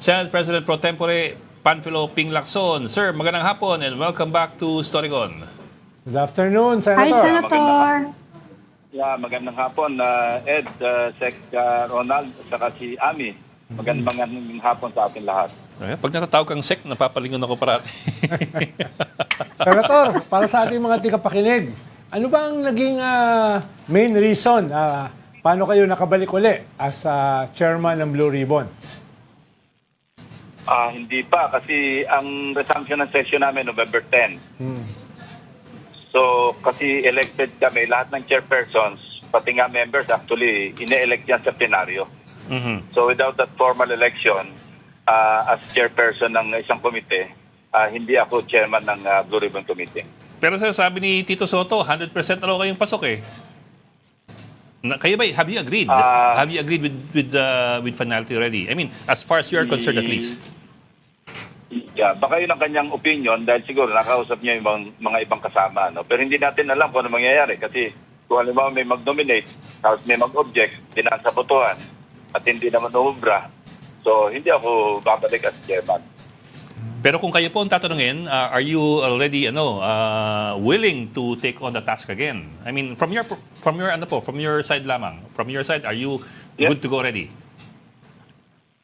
Senate President Pro Tempore Panfilo Ping Lacson. Sir, magandang hapon and welcome back to Storygon. Good afternoon, Hi, Senator. Senator. Magandang hapon, Ed, Sec Ronald, at saka si Ami. Magandang hapon sa ating lahat. Pag natatawag kang Sec, napapalingon ako parati. Senator, para sa ating mga tigpakinig, ano ba ang naging main reason paano kayo nakabalik uli as chairman ng Blue Ribbon? Hindi pa kasi ang resumption ng session namin November 10. So kasi elected kami, lahat ng chairpersons, pati nga members actually, ine-elect yan sa plenaryo. So without that formal election, as chairperson ng isang komite, hindi ako chairman ng Blue Ribbon Committee. Pero sir, sabi ni Tito Soto, 100% na raw kayong pasok eh. Kayo ba, have you agreed? Have you agreed with finality already? I mean, as far as you are concerned at least. Yeah, baka yun ang kanyang opinion dahil siguro nakausap niya yung mga ibang kasama. No? Pero hindi natin alam kung ano mangyayari kasi kung halimbawa may mag-nominate, tapos may mag-object, dinasa botohan at hindi naman umubra. So, hindi ako babalik as chairman. Pero kung kayo po ang tatanungin, are you already willing to take on the task again? I mean, from your side lamang. From your side, are you good to go already?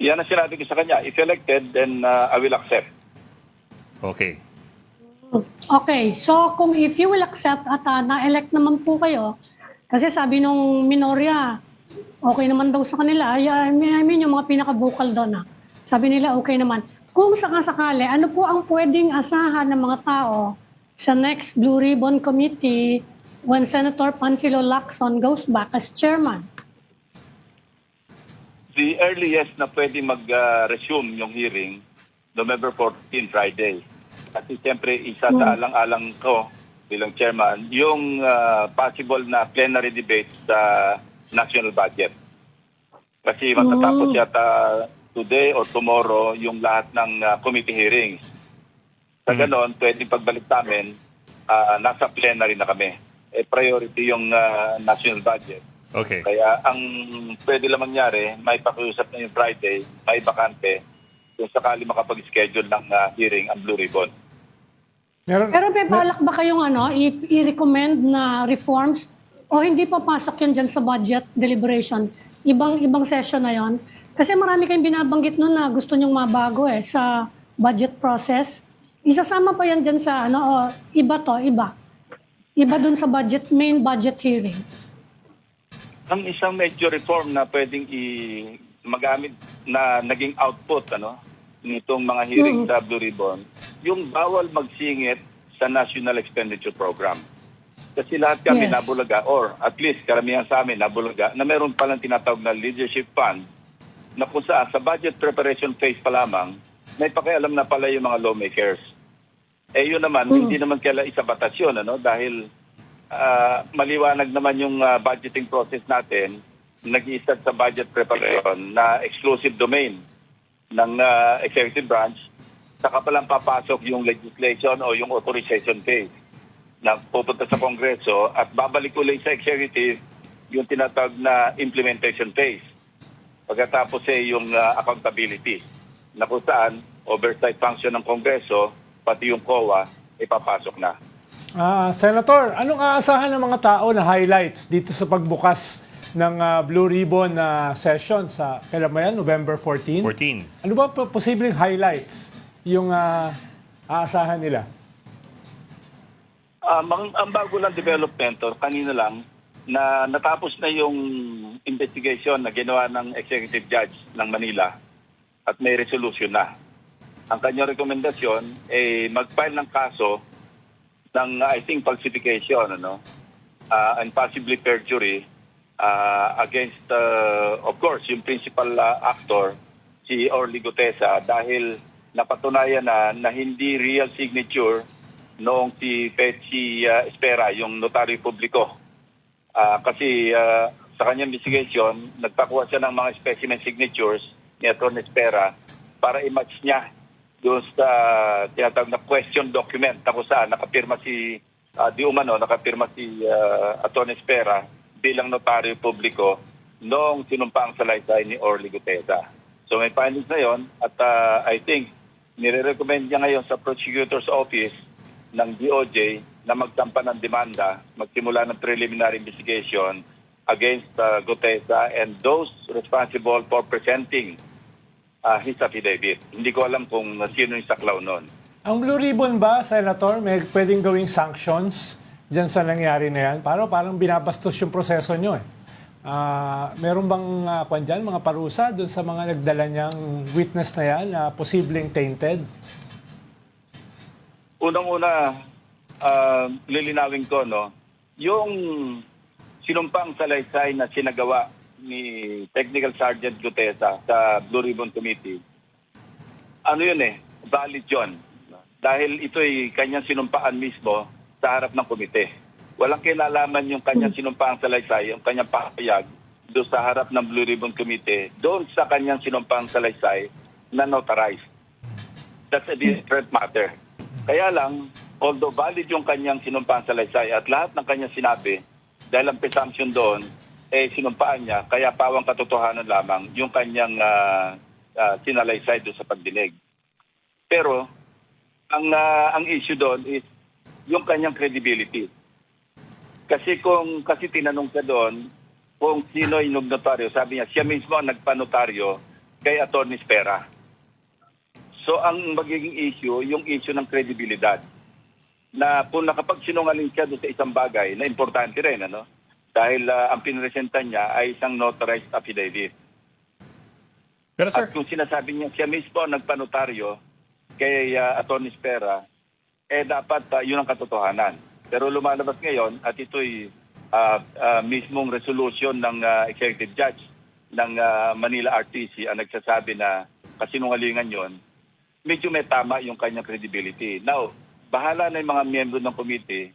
Yan ang sinabi ko sa kanya. If elected, then I will accept. Okay. Okay, so kung if you will accept at na-elect naman po kayo, kasi sabi nung minorya, okay naman daw sa kanila. I mean, yung mga pinaka-vocal doon sabi nila okay naman. Kung sakasakali, ano po ang pwedeng asahan ng mga tao sa next Blue Ribbon Committee when Senator Panfilo Lacson goes back as chairman? The earliest na pwede mag-resume yung hearing, November 14, Friday. Kasi siyempre, isa sa alang-alang ko bilang chairman, yung possible na plenary debate sa national budget. Kasi matatapos yata today or tomorrow yung lahat ng committee hearings. Sa ganon, pwedeng pagbalik namin, nasa plenary na kami. Priority yung national budget. Okay. Kaya ang pwede lang mangyari, may pakiusap na yung Friday, may bakante, kung sakali makapag-schedule ng hearing ang Blue Ribbon. Pero may balak ba kayong i-recommend na reforms o hindi pa pasok yan dyan sa budget deliberation? Ibang session na yon. Kasi marami kayong binabanggit nun na gusto nyong mabago sa budget process. Isasama pa yan dyan sa iba to, iba. Iba dun sa main budget hearing. Ang isang major reform na pwedeng magamit na naging output nitong mga hearing sa Blue Ribbon, yung bawal magsingit sa National Expenditure Program. Kasi lahat kami nabulaga, or at least karamihan sa amin nabulaga, na meron palang tinatawag na leadership fund na kung sa budget preparation phase pa lamang, may pakialam na pala yung mga lawmakers. Yun naman, hindi naman kaila isa batas yun, dahil maliwanag naman yung budgeting process natin, nag-i-start sa budget preparation na exclusive domain ng executive branch, saka palang papasok yung legislation o yung authorization phase na pupunta sa Kongreso at babalik ulit sa executive yung tinatawag na implementation phase. Pagkatapos yung accountability na kung saan oversight function ng Kongreso, pati yung COA, ipapasok na. Senator, anong aasahan ng mga tao na highlights dito sa pagbukas ng Blue Ribbon session sa kailan ba yan? November 14? 14. Ano ba posibleng highlights yung aasahan nila? Ang bago lang development, kanina lang, na natapos na yung investigation na ginawa ng executive judge ng Manila at may resolution na. Ang kanyang rekomendasyon ay mag-file ng kaso ng, I think, falsification and possibly perjury against, of course, yung principal actor, si Orly Gutesa, dahil napatunayan na hindi real signature noong si Petsi Espera, yung notaryo publiko. Kasi sa kanyang investigation, nagpakuha siya ng mga specimen signatures ni Atty. Espera para i-match niya doon sa tinatawag na question document na kung saan nakapirma si nakapirma si Atty. Espera bilang notaryo publiko noong sinumpaang salaysay ni Orly Gutesa. So So may findings na yon at I think nire-recommend niya ngayon sa Prosecutor's Office ng DOJ na magsampa ng demanda, magsimula ng preliminary investigation against Gutesa and those responsible for presenting his affidavit. Hindi ko alam kung sino yung saklaw nun. Ang Blue Ribbon ba, Senator, may pwedeng gawing sanctions dyan sa nangyari na yan? Parang binabastos yung proseso nyo eh. Meron bang dyan, mga parusa dun sa mga nagdala niyang witness na yan na posibleng tainted? Unang-una, lilinawin ko, no, yung sinumpang salaysay na sinagawa ni Technical Sergeant Gutesa sa Blue Ribbon Committee, ano yun valid yun. Dahil ito'y kanyang sinumpaan mismo sa harap ng komite. Walang kinalaman yung kanyang sinumpaang salaysay, yung kanyang pahayag doon sa harap ng Blue Ribbon Committee, doon sa kanyang sinumpaang salaysay na notarized. That's a different matter. Kaya lang, although valid yung kanyang sinumpaang salaysay at lahat ng kanyang sinabi, dahil ang presumption doon, sinumpaan niya, kaya pawang katotohanan lamang yung kanyang sinalaysay doon sa pagdinig. Pero, ang issue doon is yung kanyang credibility. Kasi tinanong siya doon kung sino yung notaryo, sabi niya, siya mismo ang nagpanotaryo kay Atty. Spera. So, ang magiging issue, yung issue ng credibilidad. Na kung nakapagsinungaling siya doon sa isang bagay na importante rin, ano? Dahil ang pinresenta niya ay isang notarized affidavit. Pero sir, At kung sinasabi niya siya mismo ang nagpanotaryo kay Atty. Spera, dapat yun ang katotohanan. Pero lumalabas ngayon at ito'y mismong resolution ng executive judge ng Manila RTC ang nagsasabi na kasinungalingan yon, medyo may tama yung kanyang credibility. Now, bahala na yung mga miyembro ng committee.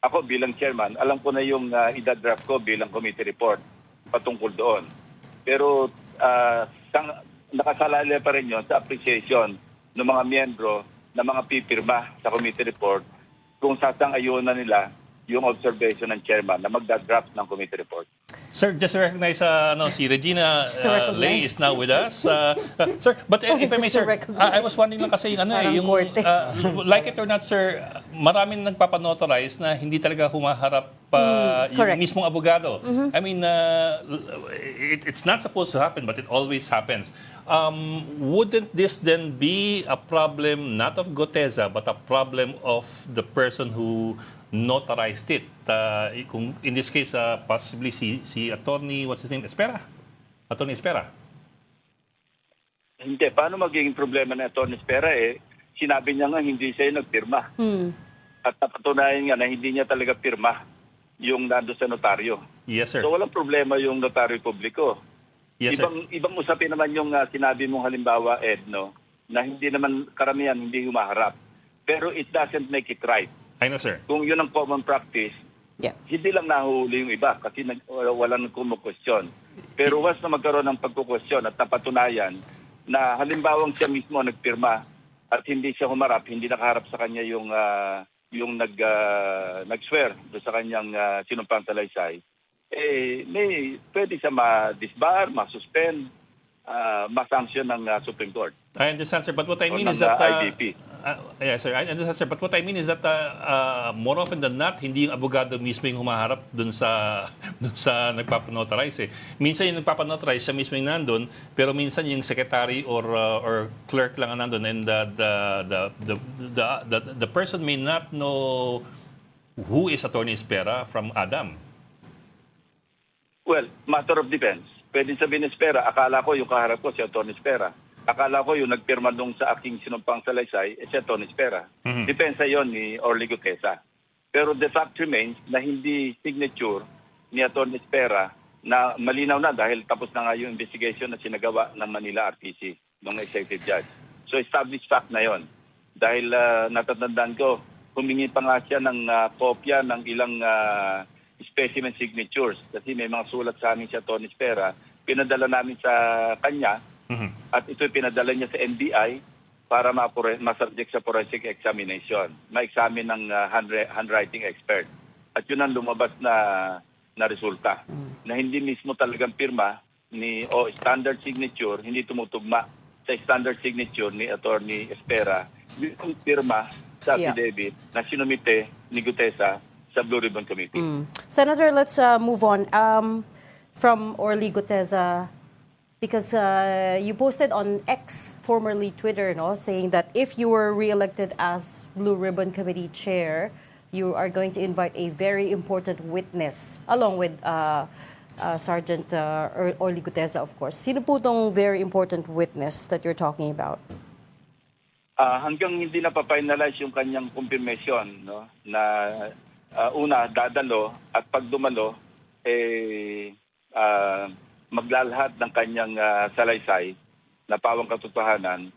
Ako bilang chairman, alam ko na yung idadraft ko bilang committee report patungkol doon. Pero nakasalalay pa rin yun sa appreciation ng mga miyembro na mga pipirma sa committee report kung sasang-ayunan nila yung observation ng chairman na magdadraft ng committee report. sir, just to recognize si Regina Just to recognize. Lay is now with us. Sir, but if I may, Just to sir, recognize. I was wondering lang kasi Parang yung korte. like it or not, sir, maraming nagpapanotarize na hindi talaga humaharap yung correct. mismong abogado. I mean, it's not supposed to happen, but it always happens. Wouldn't this then be a problem not of Gutesa, but a problem of the person who notarized it? Kung in this case, possibly si attorney, what's his name? Attorney Espera. Hindi. Paano magiging problema ng Atty. Spera sinabi niya nga hindi siya yung nagpirma. At napatunayan nga na hindi niya talaga pirma yung nando sa notaryo. Yes, sir. So walang problema yung notaryo publiko. Yes, sir. Ibang usapin naman yung sinabi mong halimbawa, Ed, no, na hindi naman karamihan hindi humaharap. Pero it doesn't make it right. I know, sir. Kung yun ang common practice, Yeah. hindi lang nahuli yung iba kasi walang kumukwestiyon. Pero once na magkaroon ng pagkukwestiyon at napatunayan na halimbawang siya mismo nagpirma at hindi siya humarap, hindi nakaharap sa kanya yung nag-swear doon sa kanyang sinumpang salaysay, may pwede siya ma-disbar, ma-suspend, ma-sanction ng Supreme Court. I understand, sir. But what I O mean ng is that... IBP. Yes, sir. I understand, sir. But what I mean is that more often than not, hindi yung abogado mismo yung humaharap dun sa nagpapanotarize. Minsan yung nagpapanotarize, siya mismo yung nandun, pero minsan yung secretary or clerk lang ang nandun, and the person may not know who is Attorney Espera from Adam. Well, matter of defense. Pwede sabihin ni Spera, akala ko yung kaharap ko si Atty. Spera. Akala ko yung nagpirma nung sa aking sinumpang salaysay, si Atty. Spera. Depensa yon ni Orly Gutesa. Pero the fact remains na hindi signature ni Atty. Spera na malinaw na dahil tapos na nga yung investigation na sinagawa ng Manila RTC ng executive judge. So established fact na yon. Dahil natatandaan ko, humingi pa nga siya ng kopya ng ilang specimen signatures kasi may mga sulat sa amin si Atty. Spera. Pinadala namin sa kanya at ito'y pinadala niya sa NBI para ma-subject sa forensic examination. Ma-examine ng handwriting expert. At yun ang lumabas na resulta. Na hindi mismo talagang pirma o standard signature hindi tumutugma sa standard signature ni Attorney Espera yung pirma sa Yeah. affidavit na sinumite ni Gutesa sa Blue Ribbon Committee. Senator, let's move on. From Orly Guteza, because you posted on X, formerly Twitter, no, saying that if you were re-elected as Blue Ribbon Committee Chair, you are going to invite a very important witness, along with Sergeant Orly Guteza, of course. Sino po tong very important witness that you're talking about? Hanggang hindi na pa-finalize yung kanyang confirmation, no, na una dadalo at pag dumalo maglalahad ng kanyang salaysay na pawang katotohanan,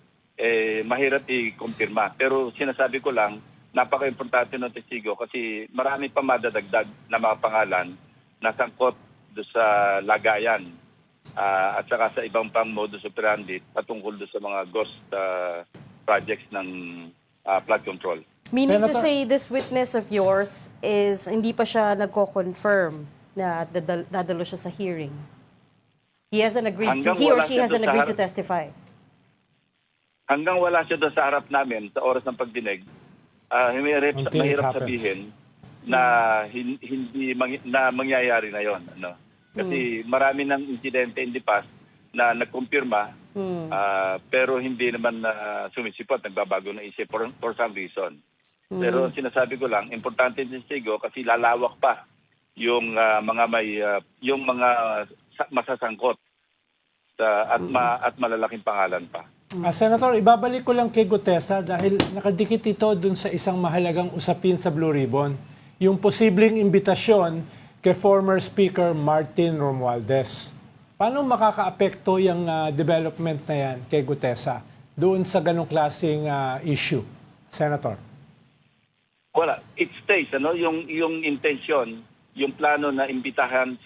mahirap i-kumpirma. Pero sinasabi ko lang, napaka-importante ng testigo kasi marami pa madadagdag na mga pangalan na sangkot doon sa lagayan at saka sa ibang pang modus operandi patungkol doon sa mga ghost projects ng flood control. Meaning to Senator- say, this witness of yours is hindi pa siya nagko-confirm na dadalo siya sa hearing. He hasn't agreed to, Hanggang he or wala she siya hasn't doon sa agreed to harap. testify. Hanggang wala siya doon sa harap namin sa oras ng pagdinig, mahirap Until it happens. sabihin na na mangyayari na yon, ano. Kasi marami ng insidente in the past na nagkumpirma pero hindi naman sumisipot, nagbabago ng isip for some reason. Pero sinasabi ko lang, importante din sigo kasi lalawak pa yung yung mga masasangkot at malalaking pangalan pa. Senator, ibabalik ko lang kay Gutesa dahil nakadikit ito dun sa isang mahalagang usapin sa Blue Ribbon, yung posibleng imbitasyon kay former Speaker Martin Romualdez. Paano makakaapekto yung development na yan kay Gutesa doon sa ganong klaseng issue, Senator? Wala, it stays, ano, yung intention, yung plano na imbitahan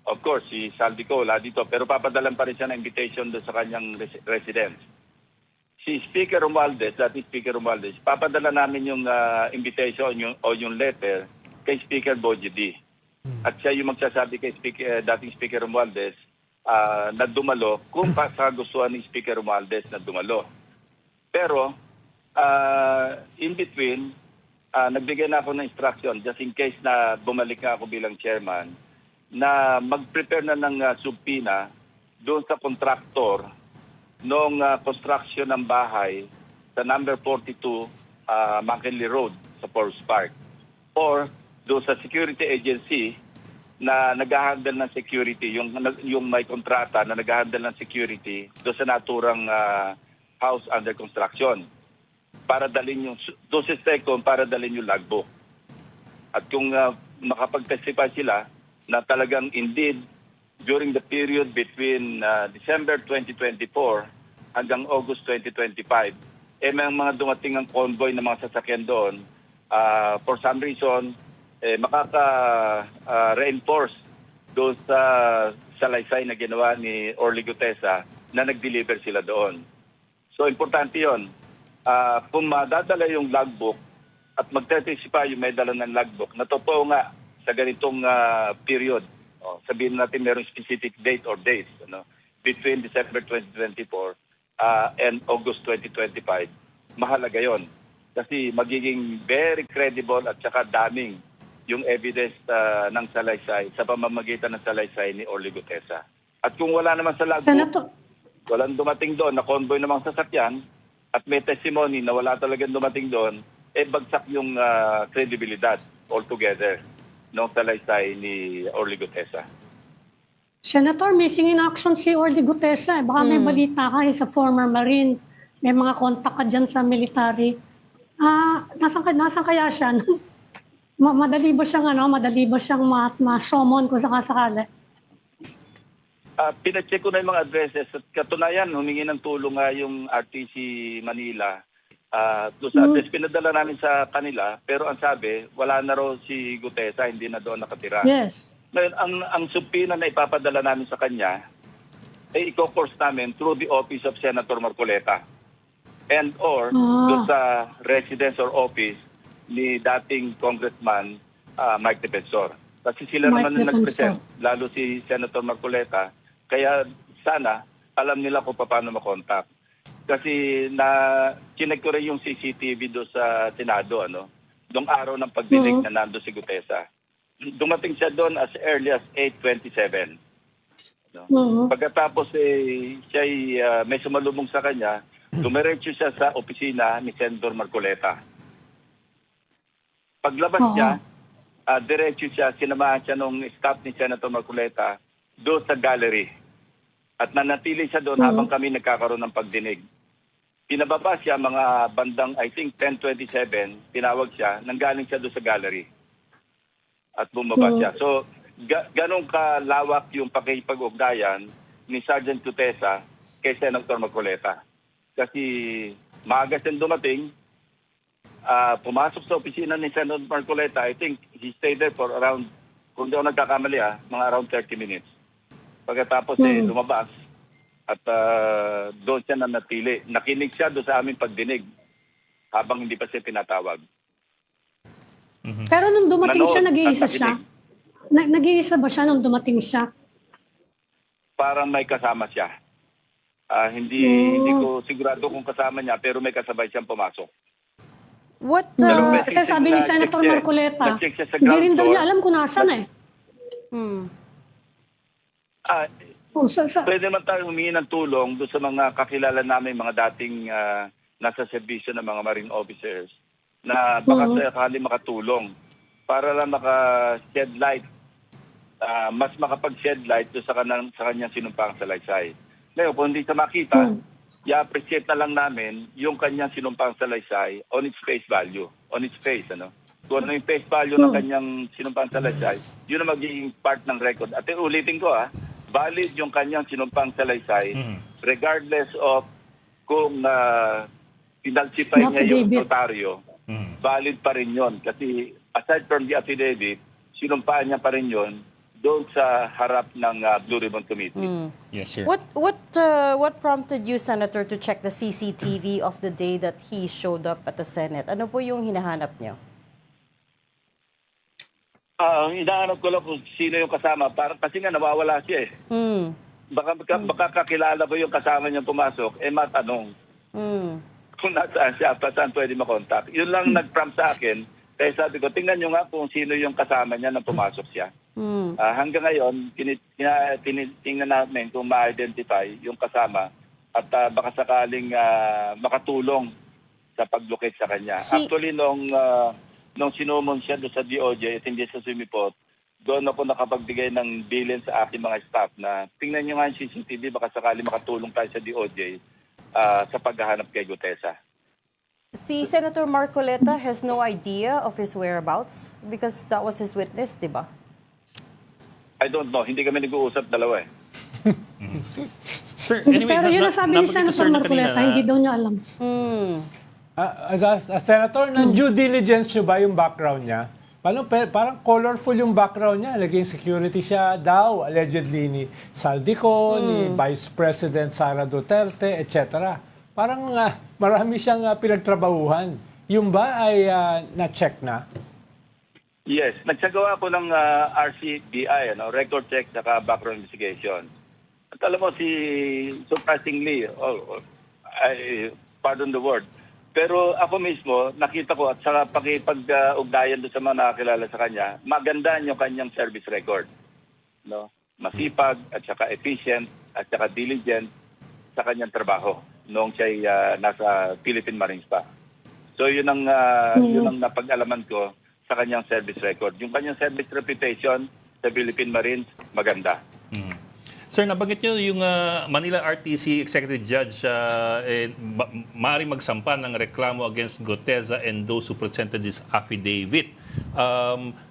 of course, si Saldico wala dito, pero papadalan pa rin siya ng invitation doon sa kanyang residence. Si Speaker Romualdez, dati Speaker Romualdez, papadala namin yung invitation o yung letter kay Speaker Bogie D. At siya yung magsasabi kay dating Speaker Romualdez na dumalo kung kagustuhan ni Speaker Romualdez na dumalo. Pero, in between, nagbigay na ako ng instruction just in case na bumalik na ako bilang chairman na mag-prepare na ng subpoena doon sa kontraktor nung construction ng bahay sa number 42 McKinley Road sa Forest Park or doon sa security agency na nag-handle ng security, yung may kontrata na nag-handle ng security doon sa naturang house under construction para dalhin yung doon sa STECOM para dalhin yung logbook. At kung makapag-testify sila na talagang indeed during the period between December 2024 hanggang August 2025, may mga dumating ang convoy ng mga sasakyan doon. For some reason, makaka-reinforce doon sa salaysay na ginawa ni Orly Gutesa na nag-deliver sila doon. So, importante yon. Kung madadala yung logbook at magtestify yung may dala ng logbook, na totoo nga sa ganitong period, sabihin natin merong specific date or dates between December 2024 and August 2025, mahalaga yon. Kasi magiging very credible at saka daming yung evidence ng salaysay sa pamamagitan ng salaysay ni Orly Gutesa. At kung wala naman sa logbook, Senator, walang dumating doon na convoy namang sasakyan at may testimony na wala talagang dumating doon, bagsak yung credibilidad altogether ng salaysay ni Orly Gutesa. Senator, missing in action si Orly Gutesa. Baka may balita ka, sa former Marine. May mga kontak ka dyan sa military. Nasaan kaya siya? Madali ba siyang ma-summon kung sakasakali? Pinacheck ko na yung mga addresses at katunayan, humingi ng tulong nga yung RTC Manila. Doon sa address, pinadala namin sa kanila, pero ang sabi, wala na raw si Gutesa, hindi na doon nakatira. Yes. Ngayon, ang subpoena na ipapadala namin sa kanya, ay i-course namin through the office of Senator Marcoleta and or doon sa residence or office ni dating Congressman Mike Defensor. Kasi sila Mike naman yung Defensor. nag-present, lalo si Senator Marcoleta, Kaya sana alam nila kung paano makontak. Kasi chinek ko rin yung CCTV do sa Senado, noong araw ng pagdinig na nando si Gutesa. Dumating siya doon as early as 8:27. Pagkatapos siya may sumalubong sa kanya, dumiretso siya sa opisina ni Senator Marcoleta. Paglabas niya, diretso siya, sinamahan siya nung staff ni Senator Marcoleta doon sa gallery. At nanatili siya doon habang kami nagkakaroon ng pagdinig. Pinababa siya mga bandang, I think, 10:27, tinawag siya, nanggaling siya doon sa gallery. At bumaba siya. So, ganong kalawak yung pakikipag-ugnayan ni Sergeant Gutesa kay Senator Marcoleta. Kasi maaga siyang dumating, pumasok sa opisina ni Senator Marcoleta. I think he stayed there for around, kung di ako nagkakamali mga around 30 minutes. Pagkatapos lumabas at doon siya nanatili. Nakinig siya doon sa aming pagdinig habang hindi pa siya tinatawag. Pero nung dumating Nanood siya, at nag-iisa siya? Nag-iisa ba siya nung dumating siya? Parang may kasama siya. Hindi ko sigurado kung kasama niya, pero may kasabay siyang pumasok. What, Dalawang beses Kasi sabi ni na- Senator check siya. Marcoleta, Nag-check siya sa hindi ground rin daw floor. niya alam kung nasan Pwede naman tayo humingi ng tulong doon sa mga kakilala namin, mga dating nasa serbisyo ng mga Marine officers na baka sakali makatulong para lang maka-shed light, mas makapag-shed light doon sa kanyang sinumpang salaysay. Ngayon, kung hindi sa makita, i-appreciate na lang namin yung kanyang sinumpang salaysay on its face value, on its face, Kung ano yung face value ng kanyang sinumpang salaysay, yun ang magiging part ng record. At ulitin ko, valid yung kanyang sinumpang salaysay regardless of kung pinalsify niya yung Affidavit. notaryo, valid pa rin yun. Kasi aside from the affidavit, sinumpaan niya pa rin yun doon sa harap ng Blue Ribbon Committee. Yes, sir. what prompted you, Senator, to check the CCTV of the day that he showed up at the Senate? Ano po yung hinahanap niyo? Hinahanap ko lang kung sino yung kasama. Kasi nga nawawala siya Baka kakilala ko yung kasama niyang pumasok, matanong kung nasaan siya, pa saan pwede makontak. Yun lang nag-prompt sa akin. Kaya sabi ko, tingnan nyo nga kung sino yung kasama niya nang pumasok siya. Hanggang ngayon, tinitingnan namin kung ma-identify yung kasama at baka sakaling makatulong sa pag-locate sa kanya. Actually, nung sinumon siya doon sa DOJ at hindi sa Sumipot, doon ako nakapagbigay ng bilin sa aking mga staff na tingnan nyo nga yung CCTV, baka sakali makatulong tayo sa DOJ sa paghahanap kay Gutesa. Si Senator Marcoleta has no idea of his whereabouts because that was his witness, di ba? I don't know. Hindi kami nag-uusap dalawa Sir, anyway, Pero yun ang sabi ni nabanggit ko, Senator sir, na Marcoleta, kanina hindi daw niya alam. Senator, due diligence nyo ba yung background niya? Parang colorful yung background niya. Naging security siya daw, allegedly, ni Saldico, ni Vice President Sara Duterte, etc. Parang marami siyang pinagtrabahuhan. Yung ba ay na-check na? Yes. Nagsagawa ko ng RCBI, record check saka background investigation. At alam mo, surprisingly, pardon the word, pero ako mismo, nakita ko at saka pakipag-ugnayan doon sa mga nakakilala sa kanya, maganda yung kanyang service record. Masipag at saka efficient at saka diligent sa kanyang trabaho noong siya nasa Philippine Marines pa. So yun ang napag-alaman ko sa kanyang service record. Yung kanyang service reputation sa Philippine Marines, maganda. Sir, nabanggit niyo yung Manila RTC Executive Judge maaaring magsampa ng reklamo against Gutesa and those who presented this affidavit.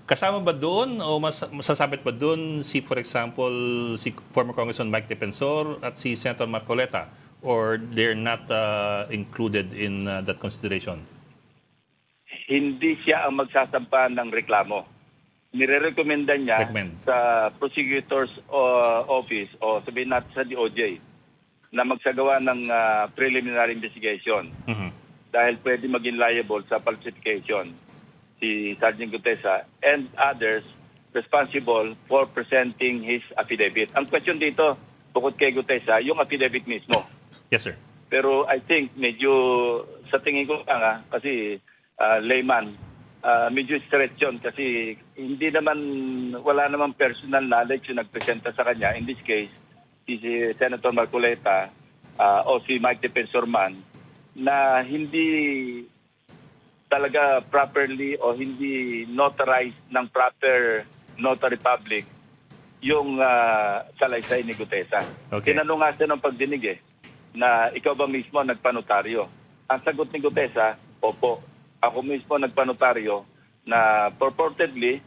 Kasama ba doon o masasabit ba doon for example, si former Congressman Mike Defensor at si Senator Marcoleta? Or they're not included in that consideration? Hindi siya ang magsasampa ng reklamo. Nire-recommenda niya sa prosecutor's office o sabihin natin sa DOJ na magsagawa ng preliminary investigation dahil pwede maging liable sa falsification si Sergeant Gutesa and others responsible for presenting his affidavit. Ang question dito, bukod kay Gutesa, yung affidavit mismo. Yes, sir. Pero I think medyo sa tingin ko lang kasi layman, medyo stretch yun kasi hindi naman, wala naman personal knowledge yung nagpresenta sa kanya. In this case, si Senator Marcoleta o si Mike Defensor man na hindi talaga properly o hindi notarized ng proper notary public yung salaysay ni Gutesa. Okay. Tinanong nga siya ng pagdinig na ikaw ba mismo nagpanotaryo? Ang sagot ni Gutesa, opo. Ako mismo nagpanotaryo na purportedly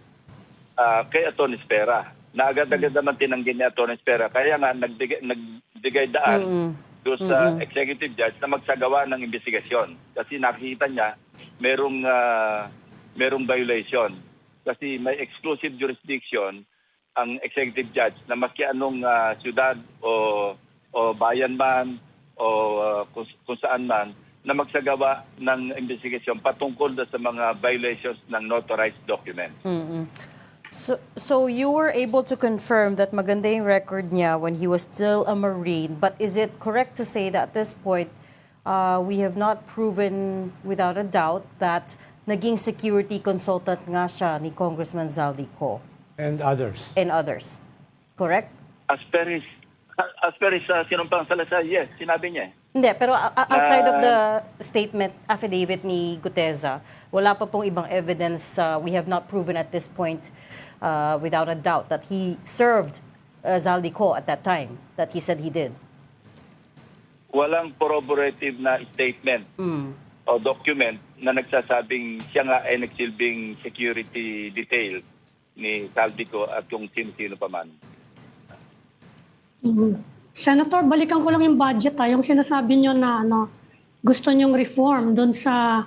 kay Atty. Spera. Na agad-agad naman tinanggi ni Atty. Spera. Kaya nga nagbigay daan doon sa executive judge na magsagawa ng investigasyon. Kasi nakikita niya merong violation. Kasi may exclusive jurisdiction ang executive judge na maski anong syudad o bayan man o kung saan man na magsagawa ng investigasyon patungkol sa mga violations ng notarized document. So you were able to confirm that maganda yung record niya when he was still a Marine, but is it correct to say that at this point we have not proven without a doubt that naging security consultant nga siya ni Congressman Zaldico And others. and others? Correct? As per his sinumpang Salazar, yes, sinabi niya. Hindi, pero outside of the statement, affidavit ni Gutesa, wala pa pong ibang evidence. We have not proven at this point without a doubt that he served Zaldico at that time, that he said he did. Walang corroborative na statement o document na nagsasabing siya nga ay nagsilbing security detail ni Zaldico at kung sino-sino pa man. Senator, balikan ko lang yung budget yung sinasabi nyo na gusto nyong reform doon sa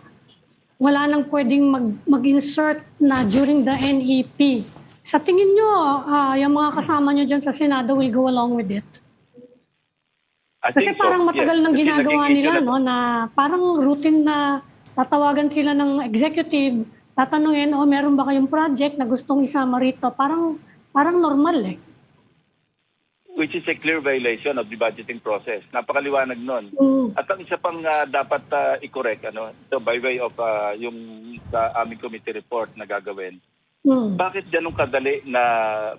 wala nang pwedeng mag-insert na during the NEP. Sa tingin nyo, yung mga kasama nyo dyan sa Senado will go along with it? I Kasi think so, parang matagal yes. nang Kasi ginagawa naging nila, issue na parang routine na tatawagan sila ng executive, tatanungin, meron ba kayong project na gustong isama rito? Parang normal which is a clear violation of the budgeting process. Napakaliwanag nun. At ang isa pang dapat i-correct, ito by way of yung sa aming committee report na gagawin, bakit ganun kadali na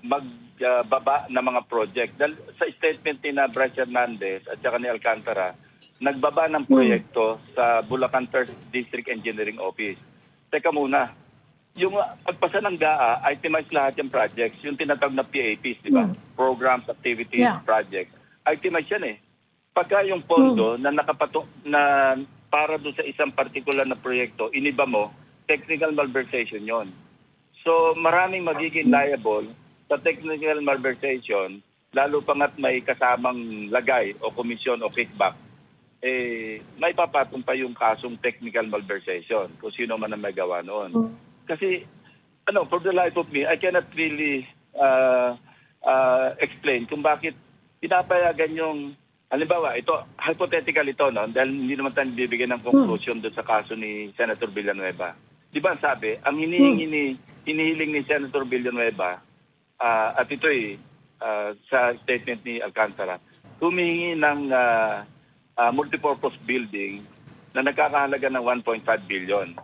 magbaba ng mga project? Dahil sa statement ni Bryce Hernandez at saka ni Alcantara, nagbaba ng proyekto sa Bulacan First District Engineering Office. Teka muna, yung pagpasa ng GAA, itemize lahat yung projects, yung tinatawag na PAPs, di ba? Programs, activities, projects. Itemize yan Pagka yung pondo na na para doon sa isang particular na proyekto, iniba mo, technical malversation yon. So maraming magiging liable sa technical malversation, lalo pa nga't may kasamang lagay o komisyon o kickback, may papatong pa yung kasong technical malversation kung sino man ang may gawa noon. Kasi, for the life of me, I cannot really explain kung bakit pinapayagan yung, halimbawa, ito, hypothetical ito, dahil hindi naman tayo bibigyan ng conclusion doon sa kaso ni Senator Villanueva. Di ba sabi, ang hinihiling ni Senator Villanueva, at ito sa statement ni Alcantara, humihingi ng multipurpose building na nagkakahalaga ng 1.5 billion.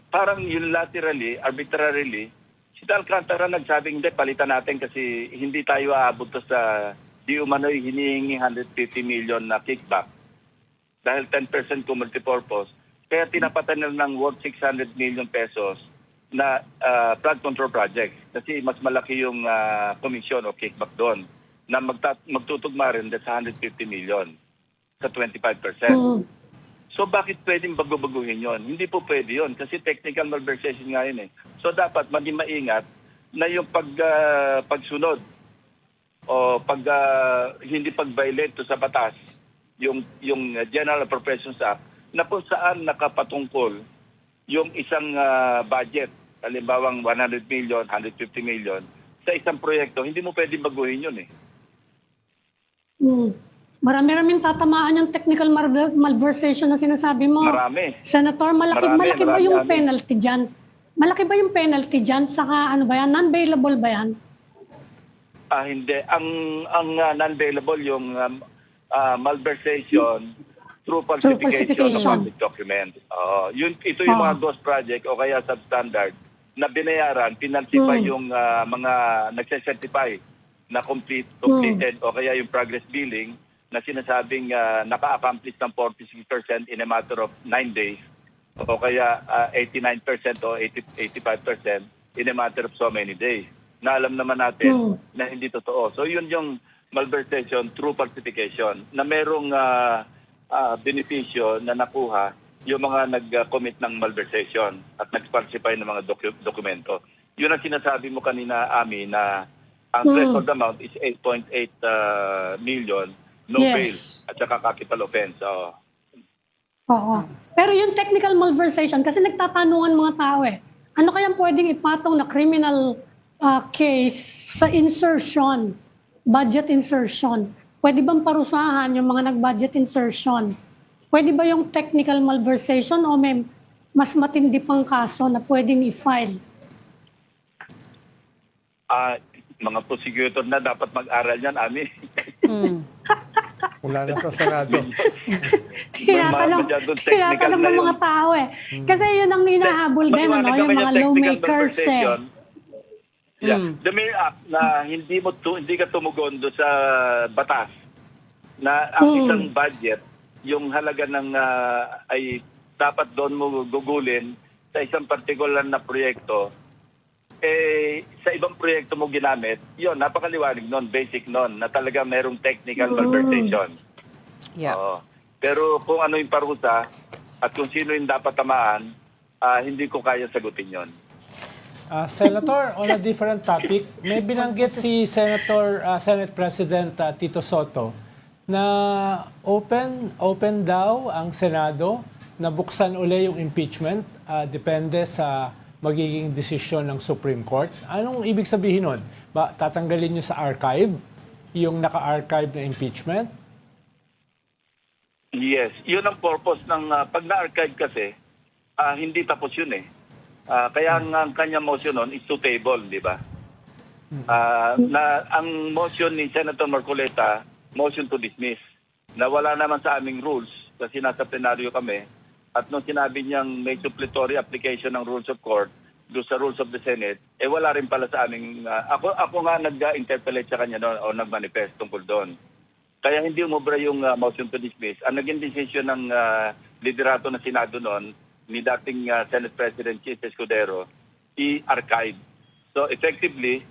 Parang unilaterally, arbitrarily, si Alcantara nagsabing, hindi, palitan natin kasi hindi tayo aabot sa di umano'y hinihingi 150 million na kickback. Dahil 10% ko multipurpose, kaya tinapatan nila ng worth 600 million pesos na flood control project. Kasi mas malaki yung komisyon o kickback doon na magtutugma rin sa 150 million sa 25%. So bakit pwedeng bago-baguhin yon? Hindi po pwede yon kasi technical malversation nga yun So dapat maging maingat na yung pagsunod o hindi pag-violate sa batas, yung General Appropriations Act, na kung saan nakapatungkol yung isang budget, halimbawang 100 million, 150 million, sa isang proyekto, hindi mo pwedeng baguhin yun Marami-raming tatamaan yung technical malversation na sinasabi mo. Marami. Senator, malaki ba yung penalty dyan? Malaki ba yung penalty dyan? Saka non-bailable ba yan? Hindi. Ang non-bailable yung malversation through falsification of falsification. public document. Ito yung mga ghost project o kaya substandard na binayaran, pinalsify yung mga nagse-certify na completed o kaya yung progress billing na sinasabing naka-accomplish ng 46% in a matter of 9 days o kaya 89% o 85% in a matter of so many days. Na alam naman natin na hindi totoo. So yun yung malversation through falsification na merong benepisyo na nakuha yung mga nag-commit ng malversation at nag-falsify ng mga dokumento. Yun ang sinasabi mo kanina, Ami, na ang threshold amount is 8.8 million, no Yes. bail, at saka capital offense. Oo. Pero yung technical malversation, kasi nagtatanungan mga tao ano kayang pwedeng ipatong na criminal case sa insertion, budget insertion? Pwede bang parusahan yung mga nag-budget insertion? Pwede ba yung technical malversation o may mas matindi pang kaso na pwedeng i-file? Mga prosecutor na dapat mag-aral yan, Ami. Wala na sa Senado. Masyadong technical Tinatanong na ng yun. mga tao Kasi yun ang hinahabol din, Maliwanag yung naman mga technical lawmakers malversation. Yeah. The mere act na hindi ka tumugon do sa batas na ang isang budget, yung halaga ng ay dapat doon mo gugulin sa isang particular na proyekto, sa ibang proyekto mo ginamit, yun, napakaliwanag nun, basic nun, na talaga merong technical malversation. Yeah. Oo. Pero kung ano yung parusa at kung sino yung dapat tamaan, hindi ko kaya sagutin yon. Senator, on a different topic, may binanggit si Senate President Tito Soto na open daw ang Senado na buksan uli yung impeachment, depende sa magiging desisyon ng Supreme Court. Anong ibig sabihin nun? Tatanggalin nyo sa archive yung naka-archive na impeachment? Yes, yun ang purpose ng pag na-archive kasi, hindi tapos yun kaya ang kanya motion nun is to table, di ba? Na ang motion ni Senator Marcoleta, motion to dismiss, na wala naman sa aming rules kasi nasa plenaryo kami. At nung sinabi niyang may supplementary application ng rules of court do sa rules of the Senate, wala rin pala sa aming... ako nga nag-interpellate sa kanya noon o nag-manifest tungkol doon. Kaya hindi umubra yung motion to dismiss. Ang naging decision ng liderato ng Senado noon, ni dating Senate President Chis Escudero, i-archive. So effectively,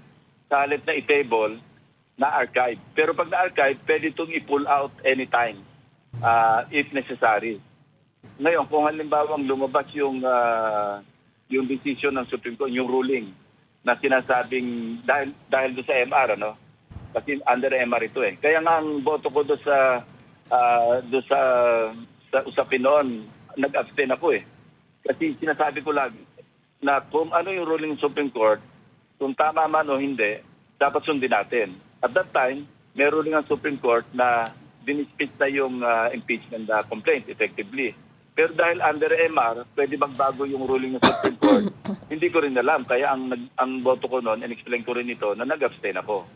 sa halip na i-table, na-archive. Pero pag na-archive, pwede itong i-pull out anytime if necessary. Ngayon, kung halimbawa lumabas yung decision ng Supreme Court, yung ruling na sinasabing dahil do sa MR, kasi under MR ito Kaya nga ang boto ko do sa usapin noon, nag-abstain ako Kasi sinasabi ko lagi na kung ano yung ruling ng Supreme Court, kung tama man o hindi, dapat sundin natin. At that time, may ruling ng Supreme Court na dinispute na yung impeachment complaint effectively. Pero dahil under MR, pwede magbago yung ruling ng Supreme Court. Hindi ko rin alam. Kaya ang boto ko noon, and-explain ko rin ito, na nag-abstain ako.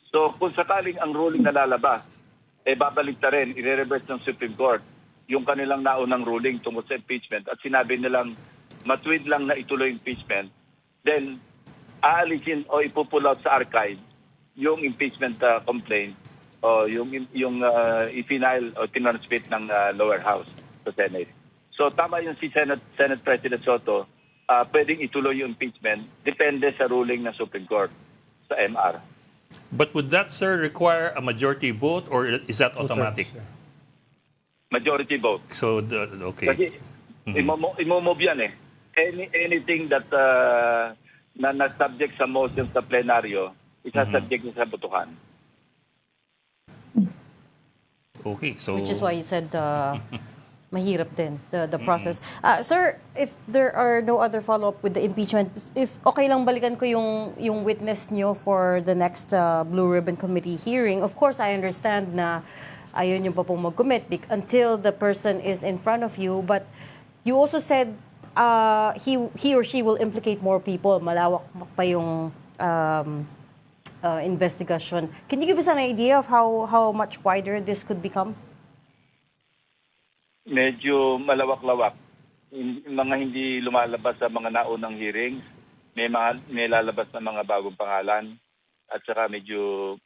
So kung sakaling ang ruling na lalabas, babalik na rin, i-reverse ng Supreme Court yung kanilang naunang ruling tungkol sa impeachment at sinabi nilang matuwid lang na ituloy impeachment, then aalisin o ipupull out sa archive yung impeachment complaint o yung i-final o tinransmit ng lower house sa Senate. So tama yung si Senate President Soto, pwedeng ituloy yung impeachment, depende sa ruling ng Supreme Court sa MR. But would that, sir, require a majority vote or is that automatic? Majority vote. So, okay. Kasi imomove yan anything that na subject sa motion sa plenaryo, isa-subject sa botohan. Okay, so... Which is why you said mahirap din, the process. Sir, if there are no other follow-up with the impeachment, if okay lang balikan ko yung witness nyo for the next Blue Ribbon Committee hearing, of course, I understand na ayun yung pa pong mag-commit until the person is in front of you. But you also said he or she will implicate more people. Malawak pa yung investigation. Can you give us an idea of how much wider this could become? Medyo malawak-lawak. Mga hindi lumalabas sa mga naunang hearings, may lalabas na mga bagong pangalan at saka medyo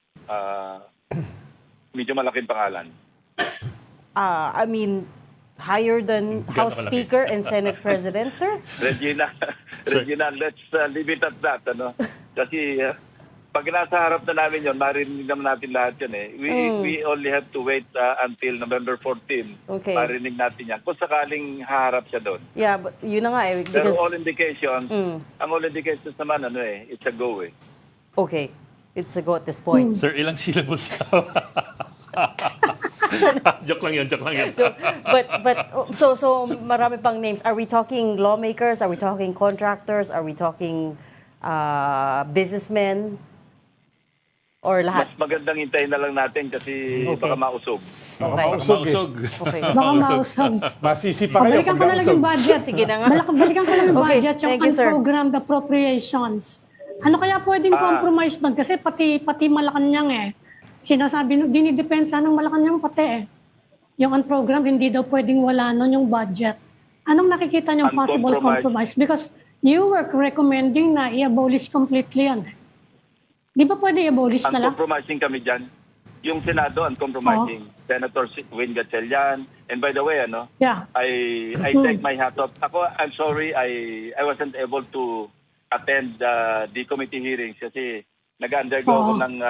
malaking pangalan. I mean, higher than House kalaki. Speaker and Senate President, sir? Regina, let's leave it at that, ano? Kasi pag nasa harap na namin yun, marinig naman natin lahat yun eh. We only have to wait until November 14. Okay. Marinig natin yan. Kung sakaling haharap siya doon. Yeah, but yun na nga eh. Pero Because, all indications, ang all indications naman, it's a go eh. okay, it's a go at this point. Sir, ilang syllables? Joke lang yun. But so marami pang names. Are we talking lawmakers? Are we talking contractors? Are we talking businessmen? Or Mas lahat? magandang hintayin na lang natin kasi Okay. baka mausog. Okay. Mausog. Okay. Baka mausog. Masisi pa kayo Balikan pag ko na lang yung nausog. budget. Sige na nga. Balikan ko lang yung Okay, budget, yung thank you, sir. unprogrammed appropriations. Ano kaya pwedeng compromise doon? Kasi pati Malacanang sinasabi, dinidepensa ng Malacanang pati Yung unprogrammed, hindi daw pwedeng wala nun yung budget. Anong nakikita niyong possible compromise? Because you were recommending na i-abolish completely yan. Di ba pwede i-abolish na lang? Uncompromising kami dyan. Yung Senado, uncompromising. Senator Win Gatchalian. And by the way, Yeah. I take my hat off. Ako, I'm sorry, I wasn't able to attend the committee hearings kasi nag-undergo ako ng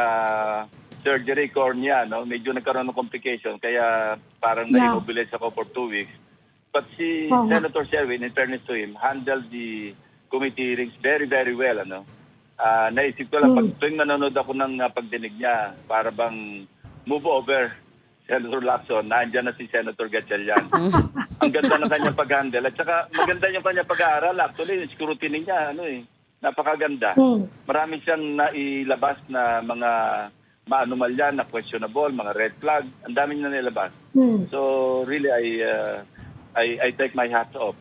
surgery cornea, Medyo nagkaroon ng complication kaya parang na-immobilize ako for 2 weeks. But si Senator Sherwin, in fairness to him, handled the committee hearings very, very well, Naisip ko lang, pag tuwing nanonood ako ng pagdinig niya, para bang move over, Senator Lacson, nandiyan na si Senator Gatchalian. Ang ganda ng kanyang pag-handle. At saka maganda yung kanyang pag-aaral. Actually, yung scrutiny niya, napakaganda. Marami siyang nailabas na mga maanumalya, na questionable, mga red flag. Ang dami niya nilabas. So, really, I take my hat off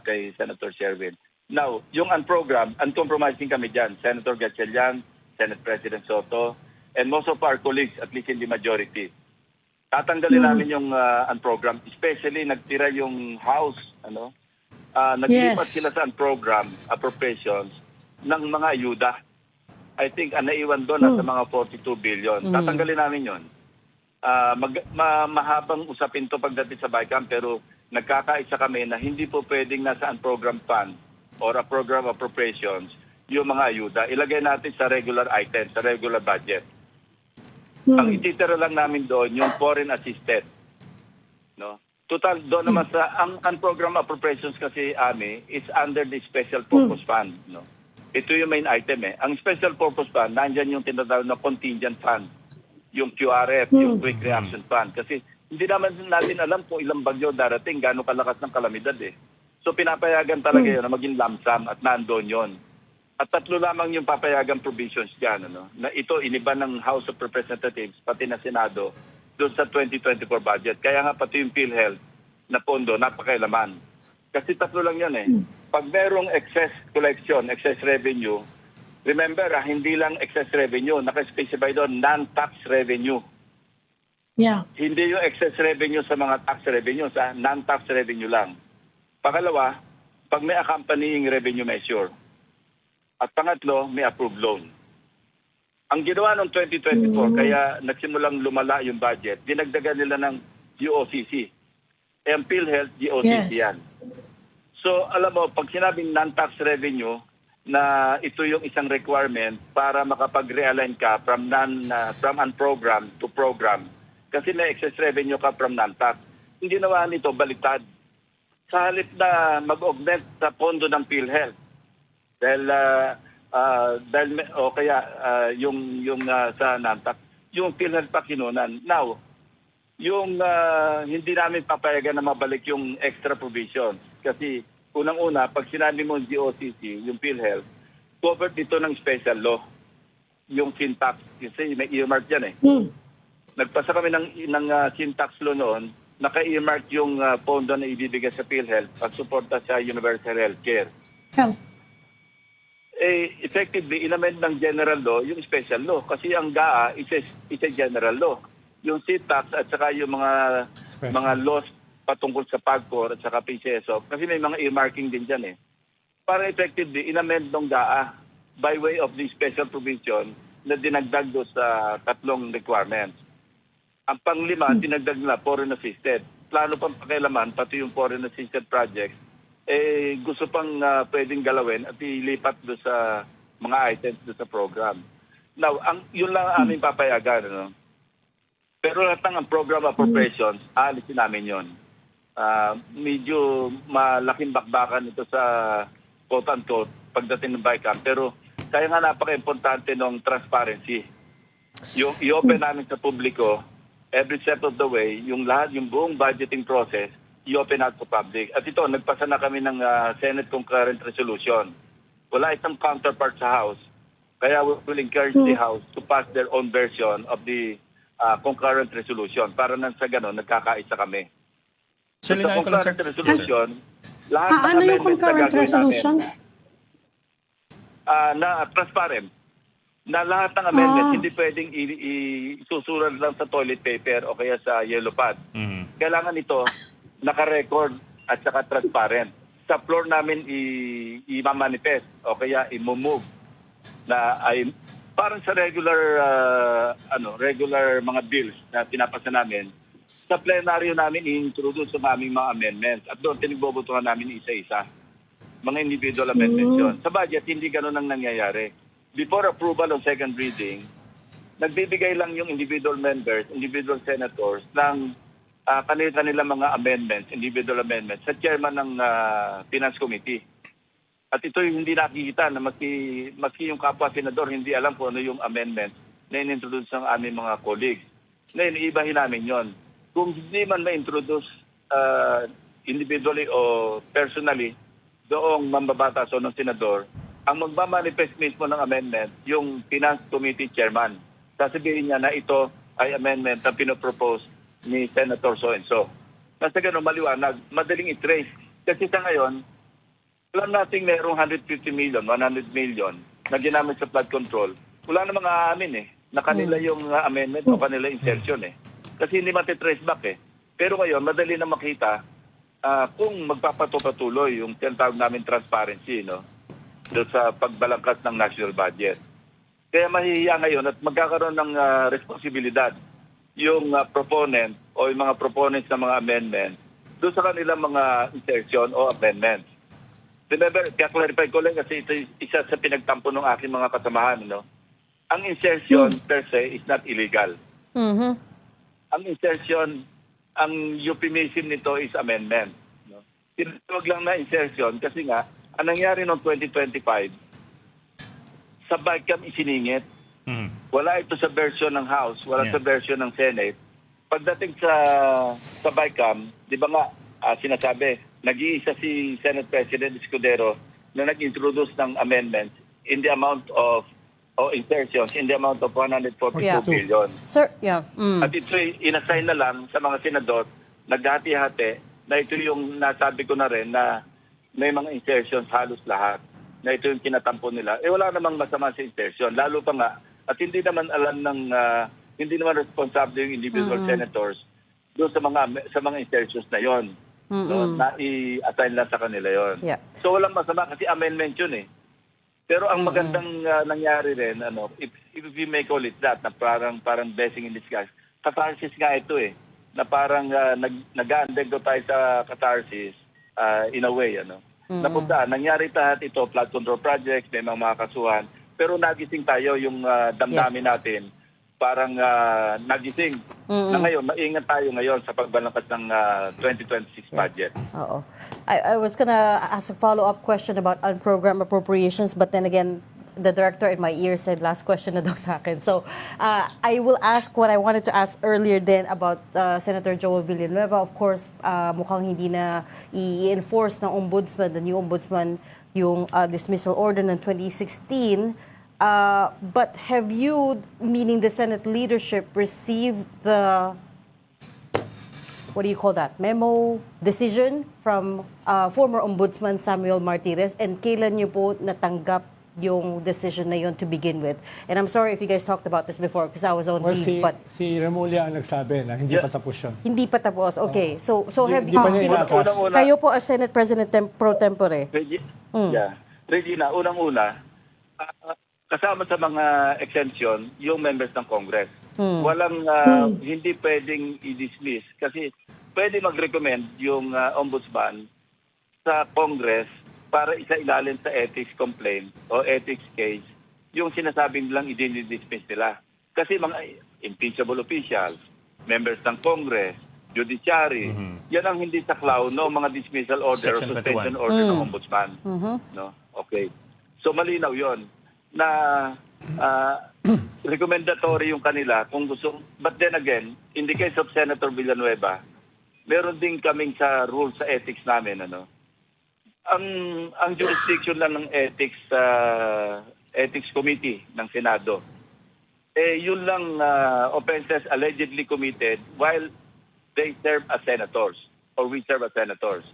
kay Senator Sherwin. Now, yung unprogrammed, uncompromising kami dyan. Senator Gatchalian, Senate President Soto, and most of our colleagues, at least in the majority. Tatanggalin namin yung unprogrammed. Especially, nagtira yung House, naglipat sila sa unprogrammed appropriations ng mga ayuda. I think, naiwan doon nasa mga 42 billion. Tatanggalin namin yun. Mahabang usapin to pagdating sa BICAM, pero nagkakaisa kami na hindi po pwedeng nasa unprogrammed fund or a program appropriations, yung mga ayuda, ilagay natin sa regular items, sa regular budget. Ang ititira lang namin doon, yung foreign assisted. Total, doon naman sa, ang program appropriations kasi, is under the special purpose fund. Ito yung main item Ang special purpose fund, nandyan yung tinatawag na contingent fund. Yung QRF, yung quick reaction fund. Kasi hindi naman natin alam kung ilang bagyo darating, gaano kalakas ng kalamidad So pinapayagan talaga yun na maging lump sum at nandoon yon. At 3 lamang yung papayagan provisions dyan. Na ito iniba ng House of Representatives, pati na Senado, doon sa 2024 budget. Kaya nga pati yung PhilHealth na pondo, napakailaman. Kasi 3 lang yun Pag merong excess collection, excess revenue, remember, hindi lang excess revenue, naka-specify doon, non-tax revenue. Yeah. Hindi yung excess revenue sa mga tax revenue, sa non-tax revenue lang. Pangalawa, pag may accompanying revenue measure. At pangatlo, may approved loan. Ang ginawa noong 2024, kaya nagsimulang lumala yung budget, dinagdagan nila ng GOCC. Ang PhilHealth, GOCC yan. So, alam mo, pag sinabing non-tax revenue, na ito yung isang requirement para makapag-realign ka from unprogrammed to program. Kasi may excess revenue ka from non-tax. Hindi naman nito baliktad. Sa halip na mag-augment sa pondo ng PhilHealth. Dahil yung sa non-tax, yung PhilHealth pa kinunan. Now, yung hindi namin papayagan na mabalik yung extra provisions. Kasi unang-una, pag sinabi mo GOCC, yung PhilHealth, covered dito ng special law. Yung sin tax. Kasi may earmark yan Nagpasa kami ng sin tax law noon, naka-earmark yung pondo na ibibigay sa PhilHealth at suporta sa universal healthcare. effectively, inamend ng general law yung special law. Kasi ang GAA is a general law. Yung CTAX at saka yung Special. mga laws patungkol sa PAGCOR at saka PCSO, kasi may mga earmarking din dyan eh. Para effectively, inamend ng GAA by way of the special provision na dinagdag do sa 3 requirements. Ang panglima, dinagdag na foreign assisted. Plano pang pakialaman, pati yung foreign assisted projects, gusto pang pwedeng galawin at ilipat do sa mga items do sa program. Now, yun lang ang aming papayagan. Ano? Pero lahat ng program appropriations, alisin namin yun. Medyo malaking bakbakan ito sa quote-unquote pagdating ng BICAM. Pero kaya nga napaka-importante ng transparency. Yung i-open namin sa publiko, every step of the way, yung buong budgeting process, i-open out to public. At ito, nagpasa na kami ng Senate Concurrent Resolution. Wala itong counterpart sa House. Kaya we will encourage the House to pass their own version of the concurrent resolution para nang sa gano'n, nagkakaisa kami. Sir, Sa linawin ko lang, concurrent sir. resolution, lahat ng Ano yung amendments na concurrent gagawin resolution? namin, na transparent, na lahat ng amendments hindi pwedeng isusulat lang sa toilet paper o kaya sa yellow pad. Kailangan ito naka-record at saka transparent. Sa floor namin i-manifest o kaya i-move na ay parang sa regular regular mga bills na pinapasa namin. Sa plenaryo namin i-introduce ang aming mga amendments at doon tinigbobotohan namin isa-isa. Mga individual amendments yun. Sa budget, hindi ganun ang nangyayari. Before approval of second reading, nagbibigay lang yung individual members, individual senators ng kanila mga amendments, individual amendments, sa chairman ng Finance Committee. At ito yung hindi nakikita na maski yung kapwa senador hindi alam kung ano yung amendment na in-introduce ng aming mga colleagues. Ngayon, iibahin namin yon. Kung hindi man ma-introduce individually o personally doong mambabatas o ng senador, ang magmamanifest mismo ng amendment, yung Finance Committee Chairman. Sasabihin niya na ito ay amendment na pinopropose ni Senator so-and-so. Nasa ganun, maliwanag, madaling i-trace. Kasi sa ngayon, alam natin mayroong 150 million, 100 million na ginamit sa flood control. Wala namang aamin na kanila yung amendment o kanila insertion Kasi hindi matitrace back Pero ngayon, madali na makita kung magpapatuloy yung tinatawag namin transparency, doon sa pagbalangkas ng national budget. Kaya mahihiya ngayon at magkakaroon ng responsibilidad yung proponent o yung mga proponents ng mga amendments doon sa kanilang mga insertion o amendments. Remember, kaya clarify ko lang kasi ito isa sa pinagtampo ng aking mga kasamahan. Ang insertion per se is not illegal. Ang insertion, ang euphemism nito is amendment. Tinatawag lang na insertion kasi nga, ang nangyari noong 2025, sa BICAM isiningit. Wala ito sa version ng House, wala sa version ng Senate. Pagdating sa BICAM, di ba nga, sinasabi, nag-iisa si Senate President Escudero na nag-introduce ng amendments in the amount of, o insertions, in the amount of 142 billion. Sir, At ito inassign na lang sa mga senador, naghati-hati, na ito yung nasabi ko na rin na may mga insertions halos lahat, na ito yung kinatampo nila. Wala namang masama sa insertion, lalo pa nga, at hindi naman alam ng, hindi naman responsable yung individual senators doon sa mga insertions na yon. Na i-assign lang sa kanila yon. Yeah. So walang masama kasi amendment yun Pero ang magandang nangyari rin, if we may call it that, na parang blessing in disguise, catharsis nga ito na parang nag-aandego tayo sa catharsis in a way, Napunta, nangyari lahat ito, flood control projects, may mga kasuhan, pero nagising tayo yung damdamin natin. Parang nagising. Na ngayon, maingat tayo ngayon sa pagbalangkas ng 2026 budget. Oo. I was gonna ask a follow-up question about unprogrammed appropriations, but then again, the director in my ear said last question na daw sa akin. So, I will ask what I wanted to ask earlier then about Senator Joel Villanueva. Of course, mukhang hindi na i-enforce ng ombudsman, the new ombudsman, yung dismissal order ng 2016. But have you, meaning the Senate leadership, received the, what do you call that, memo, decision from former Ombudsman Samuel Martirez? And kailan niyo po natanggap yung decision na yun to begin with. And I'm sorry if you guys talked about this before because I was on Well, leave, but si Remulla ang nagsabi na hindi pa tapos yun. hindi pa tapos. Okay, so have Hindi pa niya inatas. Unang-una, kayo po as Senate President pro tempore. Yeah. Regina, unang-una, kasama sa mga exemption, yung members ng Congress. Walang, hindi pwedeng i-dismiss kasi pwede mag-recommend yung ombudsman sa Congress para isa-ilalim sa ethics complaint o ethics case yung sinasabing lang i-dismiss nila. Kasi mga impeachable officials, members ng Congress, judiciary, yan ang hindi saklaw no mga dismissal order o Section suspension 21. order ng ombudsman. No? Okay. So malinaw yon na recommendatory yung kanila kung gusto. But then again, in the case of Senator Villanueva, meron din kaming sa rules sa ethics namin, ano. Ang jurisdiction lang ng ethics committee ng Senado. Yun lang offenses allegedly committed while they serve as senators or we serve as senators.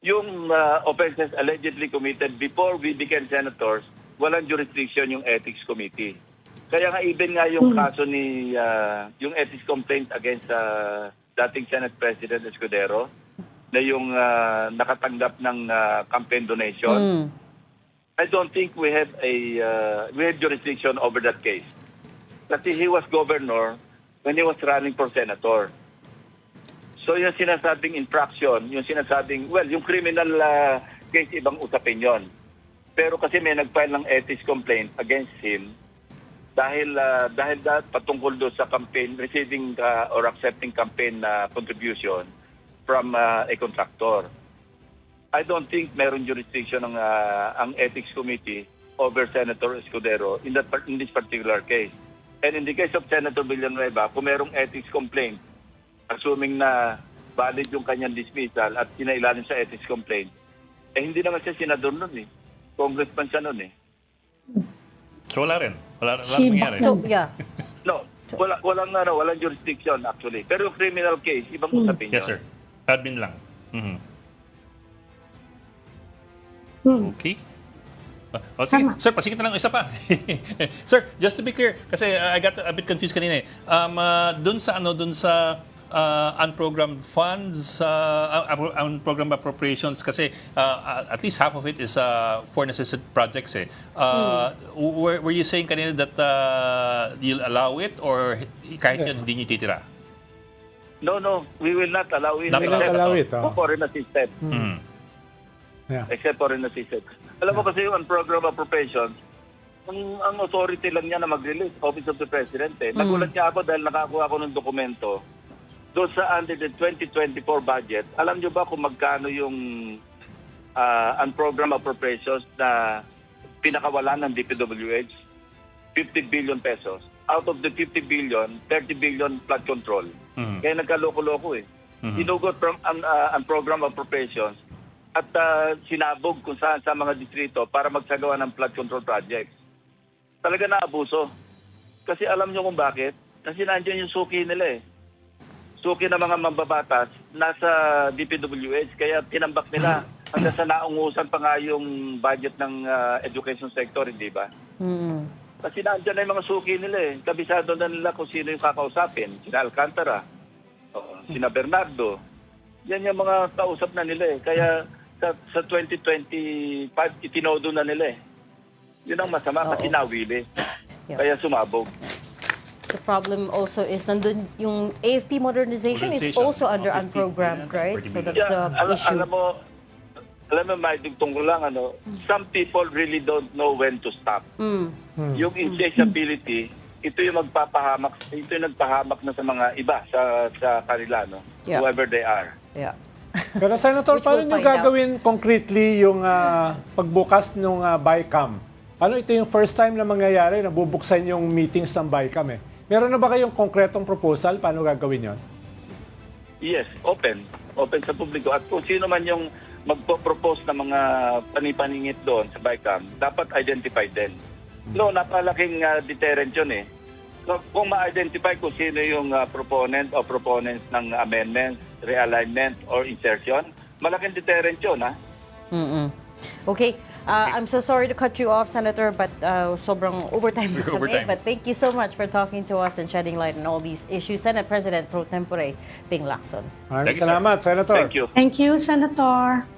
Yung offenses allegedly committed before we became senators, walang jurisdiction yung ethics committee. Kaya nga even nga yung kaso ni yung ethics complaint against dating Senate President Escudero na yung nakatanggap ng campaign donation. I don't think we have jurisdiction over that case. Kasi he was governor when he was running for senator. So yung sinasabing infraction, yung sinasabing, well, yung criminal case, ibang usapin yon. Pero kasi may nag-file ng ethics complaint against him dahil patungkol doon sa campaign, receiving or accepting campaign contribution from a contractor. I don't think meron jurisdiction ang ethics committee over Senator Escudero in this particular case. And in the case of Senator Villanueva, kung merong ethics complaint, assuming na valid yung kanyang dismissal at sinailalim sa ethics complaint, hindi naman siya senador nun eh. Congressman siya nun eh. So wala rin. Wala mangyari. So, yeah. No, walang jurisdiction actually. Pero yung criminal case, ibang usapin Yes, yun. sir. Admin lang. Okay. Sige. Sir, pasikit na lang isa pa. Sir, just to be clear, kasi I got a bit confused kanina eh. Doon sa unprogrammed funds, unprogrammed appropriations, kasi at least half of it is for necessary projects eh. Were you saying kanina that you'll allow it or kahit yun hindi nyo titira? No, we will not allow it. Not Not allow it. For foreign assistance. Yeah. Except foreign assistance. Alam mo kasi yung program appropriations, ang authority lang niya na mag-release, Office of the President. Nagulat niya ako dahil nakakuha ako ng dokumento doon sa under the 2024 budget. Alam niyo ba kung magkano yung program appropriations na pinakawalan ng DPWH? 50 billion pesos. Out of the 50 billion, 30 billion flood control. Kaya nagkaloko-loko eh. Hinugot from program appropriations at sinabog kung saan sa mga distrito para magsagawa ng flood control projects. Talaga naabuso. Kasi alam nyo kung bakit? Kasi nandiyan yung suki nila eh. Suki ng mga mambabatas nasa DPWH kaya tinambak nila hanggang sa naungusan pa nga yung budget ng education sector, hindi ba? Kasi nandiyan na yung mga suki nila eh. Kabisado na nila kung sino yung kakausapin. Sina Alcantara, sina Bernardo. Yan yung mga kausap na nila eh. Kaya sa 2025, itinodo na nila eh. Yun ang masama kasi nawili. Yeah. Kaya sumabog. The problem also is nandun yung AFP modernization is Modernization. also under 50 unprogrammed, right? 40 So that's Yeah, the issue. alam mo, may dugtong ko lang, some people really don't know when to stop. Yung insatiability, ito yung nagpahamak na sa mga iba sa kanila, no? Yeah. Whoever they are. Yeah. Pero Senator, Which paano we'll nyo find gagawin concretely yung pagbukas ng BICAM? Ano ito yung first time na mangyayari na bubuksan yung meetings ng BICAM eh? Meron na ba kayong konkretong proposal? Paano gagawin yon? Yes, open sa publiko. At kung sino man yung magpo-propose ng mga panipaningit doon sa BICAM, dapat identified din. No, napalaking deterrent yun eh. So, kung ma-identify kung sino yung proponent o proponents ng amendments, realignment, or insertion, malaking deterrent yun, ha? Okay. I'm so sorry to cut you off, Senator, but sobrang overtime na kami. Overtime. But thank you so much for talking to us and shedding light on all these issues. Senate President Pro Tempore Ping Lacson. Maraming Thank you, sir. salamat, Senator. Thank you. Thank you, Senator.